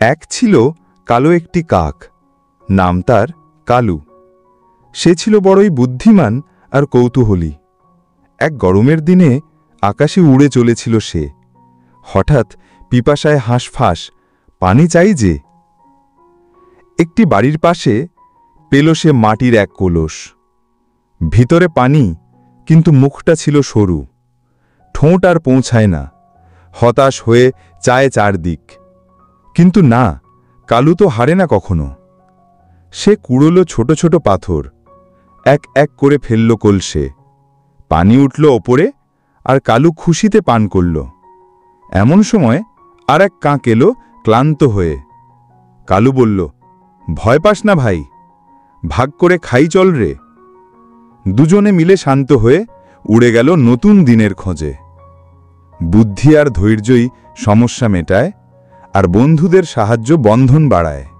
এক ছিল কালো একটি কাক, নাম তার কালু। সে ছিল বড়ই বুদ্ধিমান আর কৌতূহলী। এক গরমের দিনে আকাশে উড়ে চলেছিল সে। হঠাৎ পিপাসায় হাঁসফাঁস, পানি চাই যে। একটি বাড়ির পাশে পেল সে মাটির এক কলস। ভিতরে পানি, কিন্তু মুখটা ছিল সরু, ঠোঁট আর পৌঁছায় না। হতাশ হয়ে চায় চারদিক, কিন্তু না, কালু তো হারে না কখনো। সে কুড়োলো ছোট ছোট পাথর, এক এক করে ফেলল কলসে। পানি উঠল ওপরে, আর কালু খুশিতে পান করল। এমন সময় আর এক কাক এলো ক্লান্ত হয়ে। কালু বলল, ভয় পাস না ভাই, ভাগ করে খাই চল রে। দুজনে মিলে শান্ত হয়ে উড়ে গেল নতুন দিনের খোঁজে। বুদ্ধি আর ধৈর্যই সমস্যা মেটায়, আর বন্ধুদের সাহায্য বন্ধন বাড়ায়।